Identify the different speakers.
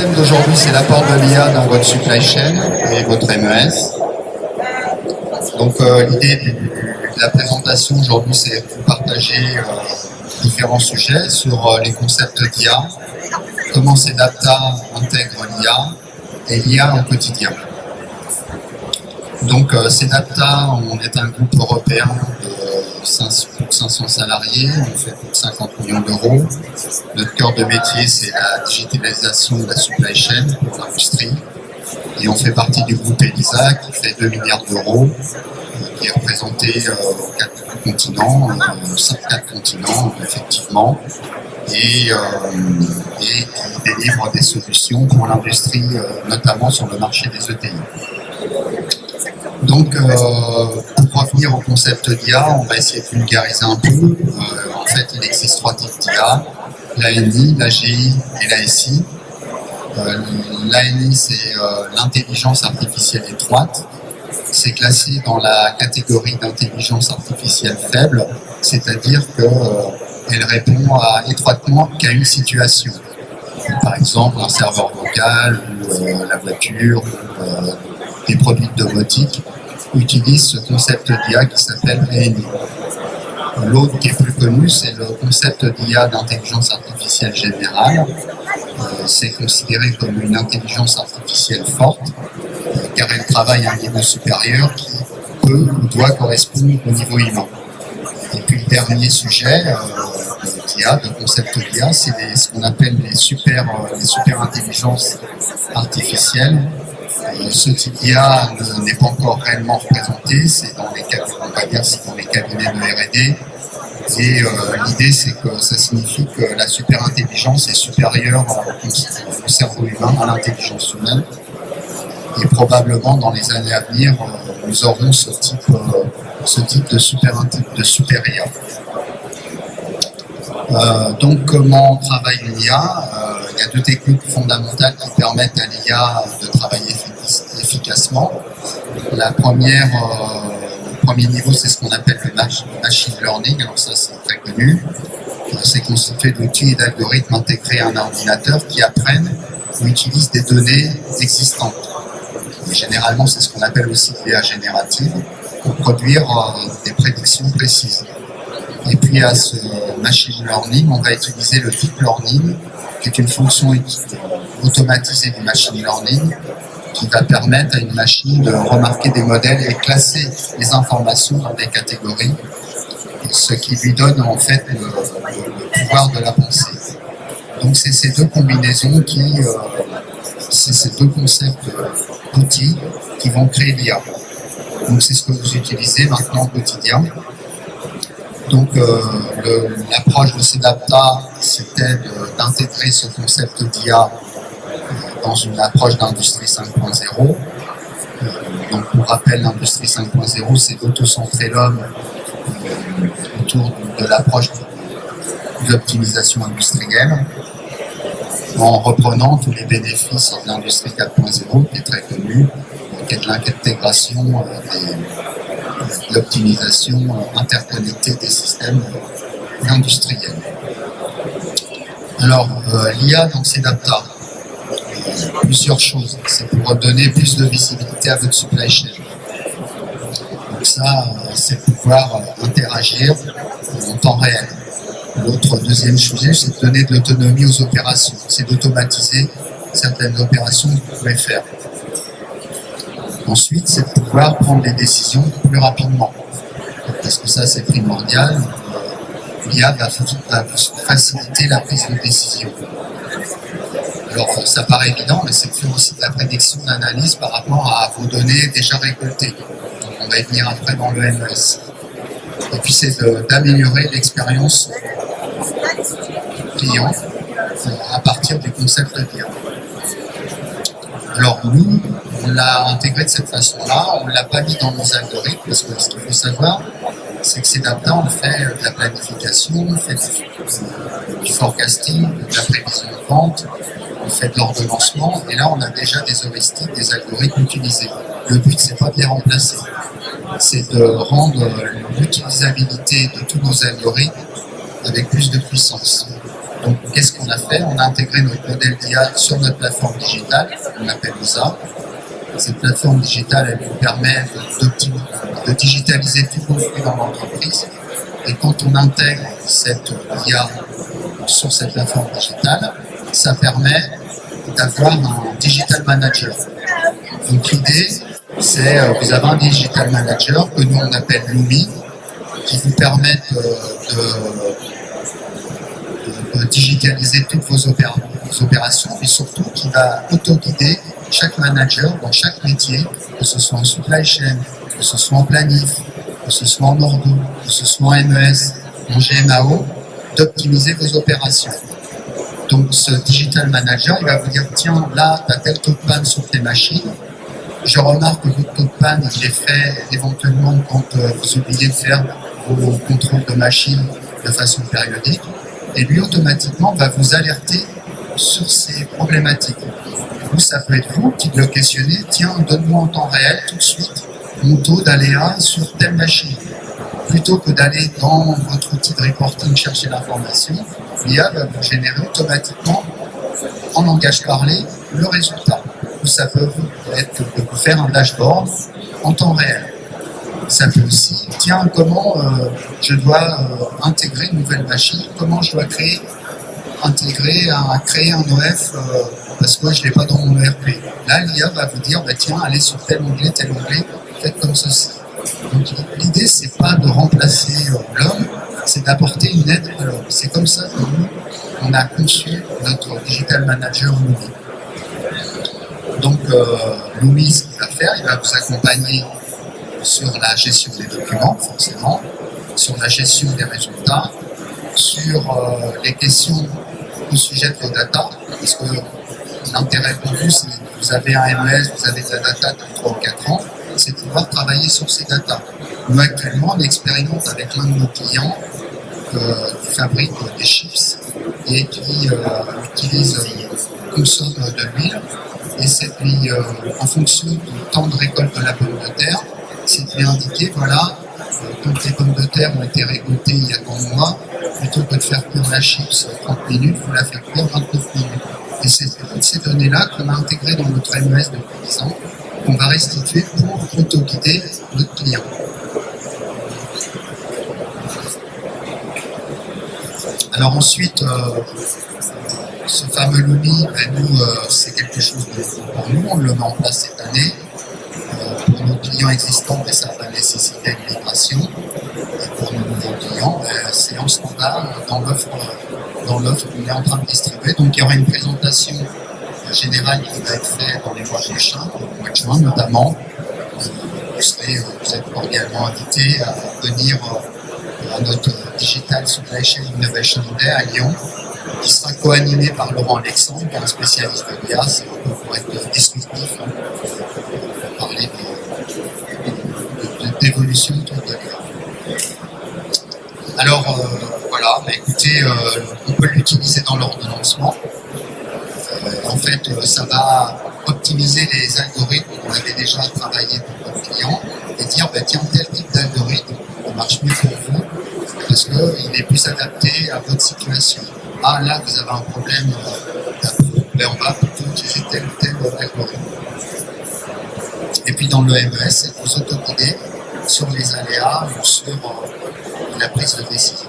Speaker 1: thème d'aujourd'hui, c'est l'apport de l'IA dans votre supply chain et votre MES. Donc l'idée de la présentation aujourd'hui, c'est de vous partager différents sujets sur les concepts d'IA, comment Sedapta intègre l'IA et l'IA au quotidien. Donc Sedapta, on est un groupe européen de plus de 500 salariés, on fait plus de 50 millions d'euros. Notre cœur de métier, c'est la digitalisation de la supply chain pour l'industrie. Et on fait partie du groupe ELISA qui fait 2 milliards d'euros, qui est représenté aux 4 continents, 4 continents effectivement, et qui délivre des solutions pour l'industrie, notamment sur le marché des ETI. Donc, pour revenir au concept d'IA, on va essayer de vulgariser un peu. En fait, il existe 3 types d'IA, l'ANI, l'AGI et l'ASI. L'ANI, c'est l'intelligence artificielle étroite. C'est classé dans la catégorie d'intelligence artificielle faible, c'est-à-dire qu'elle répond étroitement qu'à une situation. Par exemple, un serveur vocal, ou la voiture, ou des produits de domotique utilisent ce concept d'IA qui s'appelle ANI. L'autre qui est plus connu, c'est le concept d'IA d'intelligence artificielle générale. C'est considéré comme une intelligence artificielle forte, car elle travaille à un niveau supérieur qui peut ou doit correspondre au niveau humain. Et puis le dernier sujet d'IA, de concept d'IA, c'est ce qu'on appelle les super intelligences artificielles. Ce type d'IA n'est pas encore réellement représenté, c'est dans les cabinets de R&D. Et l'idée, c'est que ça signifie que la super intelligence est supérieure au cerveau humain, à l'intelligence humaine. Et probablement dans les années à venir, nous aurons ce type de super IA. Donc comment travaille l'IA? Il y a 2 techniques fondamentales qui permettent à l'IA de travailler efficacement. La première, le premier niveau, c'est ce qu'on appelle le machine learning. Alors ça, c'est très connu. C'est constitué d'outils et d'algorithmes intégrés à un ordinateur qui apprennent ou utilisent des données existantes. Et généralement, c'est ce qu'on appelle aussi l'IA générative pour produire des prédictions précises. Et puis à ce machine learning, on va utiliser le deep learning, qui est une fonction automatisée du machine learning, qui va permettre à une machine de remarquer des modèles et classer les informations dans des catégories, ce qui lui donne en fait le pouvoir de la pensée. Donc c'est ces 2 combinaisons c'est ces 2 concepts d'outils qui vont créer l'IA. Donc c'est ce que vous utilisez maintenant au quotidien. Donc l'approche de Sedapta, c'était d'intégrer ce concept d'IA dans une approche d'industrie 5.0. Donc pour rappel, l'industrie 5.0, c'est d'autocentrer l'homme autour de l'approche de l'optimisation industrielle, en reprenant tous les bénéfices de l'industrie 4.0, qui est très connue, qui est de l'intégration de l'optimisation interconnectée des systèmes industriels. Alors, l'IA dans Sedapta, plusieurs choses. C'est pour donner plus de visibilité à votre supply chain. Donc ça, c'est pouvoir interagir en temps réel. L'autre deuxième sujet, c'est de donner de l'autonomie aux opérations. C'est d'automatiser certaines opérations que vous pouvez faire. Ensuite, c'est de pouvoir prendre des décisions plus rapidement. Parce que ça, c'est primordial. L'IA va faciliter la prise de décision. Alors, ça paraît évident, mais c'est de faire aussi de la prédiction d'analyse par rapport à vos données déjà récoltées. Donc, on va y venir après dans le MES. Et puis, c'est d'améliorer l'expérience client à partir du concept d'IA. Alors, nous, on l'a intégré de cette façon-là, on ne l'a pas mis dans nos algorithmes, parce que ce qu'il faut savoir, c'est que Sedapta, on fait de la planification, on fait du forecasting, de la prévision de vente, on fait de l'ordonnancement, et là, on a déjà des heuristiques, des algorithmes utilisés. Le but, c'est pas de les remplacer, c'est de rendre l'utilisabilité de tous nos algorithmes avec plus de puissance. Donc, qu'est-ce qu'on a fait? On a intégré notre modèle d'IA sur notre plateforme digitale, on l'appelle OSA. Cette plateforme digitale, elle vous permet de digitaliser tous vos flux dans l'entreprise. Et quand on intègre cette IA sur cette plateforme digitale, ça permet d'avoir un digital manager. Donc l'idée, c'est vous avez un digital manager que nous on appelle Lumi, qui vous permet de digitaliser toutes vos opérations et surtout qui va auto-guider chaque manager dans chaque métier, que ce soit en supply chain, que ce soit en planif, que ce soit en ordo, que ce soit en MES, en GMAO, d'optimiser vos opérations. Donc ce digital manager, il va vous dire, tiens, là, tu as tel taux de panne sur tes machines. Je remarque que votre taux de panne, il est fait éventuellement quand vous oubliez de faire vos contrôles de machines de façon périodique. Et lui, automatiquement, va vous alerter sur ces problématiques. Ou ça peut être vous qui le questionnez, tiens, donne-moi en temps réel, tout de suite, mon taux d'aléa sur telle machine. Plutôt que d'aller dans votre outil de reporting chercher l'information, l'IA va vous générer automatiquement, en langage parlé, le résultat. Ou ça peut être de vous faire un dashboard en temps réel. Ça peut aussi, tiens, comment je dois intégrer une nouvelle machine, comment je dois créer un OF parce que je ne l'ai pas dans mon ERP. Là, l'IA va vous dire, bah, tiens, allez sur tel onglet, faites comme ceci. Donc l'idée, c'est pas de remplacer l'homme, c'est d'apporter une aide à l'homme. C'est comme ça que nous, on a conçu notre digital manager Lumi. Donc Lumi, ce qu'il va faire, il va vous accompagner sur la gestion des documents, forcément, sur la gestion des résultats, sur les questions au sujet de vos data, parce que l'intérêt pour vous, c'est que vous avez un MES, vous avez de la data de 3 ou 4 ans, c'est de pouvoir travailler sur ces datas. Nous, actuellement, on expérimente avec l'un de nos clients qui fabrique des chips et qui consomme de l'huile. Et cette huile, en fonction du temps de récolte de la pomme de terre, c'est lui indiqué, voilà, quand les pommes de terre ont été récoltées il y a 3 mois, plutôt que de faire cuire la chips 30 minutes, il faut la faire cuire 29 minutes. Et c'est toutes ces données-là qu'on a intégrées dans notre MES depuis 10 ans, qu'on va restituer pour auto-guider notre client. Alors ensuite, ce fameux Lumi, nous, c'est quelque chose de nouveau pour nous, on le met en place cette année. Pour nos clients existants, ça va nécessiter une migration. Et pour nos nouveaux clients, c'est en standard dans l'offre qu'on est en train de distribuer. Donc il y aura une présentation générale qui va être faite dans les mois prochains, au mois de juin notamment. Vous êtes cordialement invités à venir à notre Digital Supply Chain Innovation Day à Lyon, qui sera co-animé par Laurent Alexandre, un spécialiste de l'IA. C'est un peu pour être disruptif, pour parler d'évolution autour de l'IA. Alors voilà, écoutez, on peut l'utiliser dans l'ordonnancement. En fait, ça va optimiser les algorithmes qu'on avait déjà travaillé pour nos clients et dire, bah, tiens, tel type d'algorithme marche mieux pour vous parce qu'il est plus adapté à votre situation. Ah, là, vous avez un problème ben, on va plutôt utiliser tel ou tel algorithme. Et puis dans le MES, c'est vous auto-guider sur les aléas ou sur la prise de décision.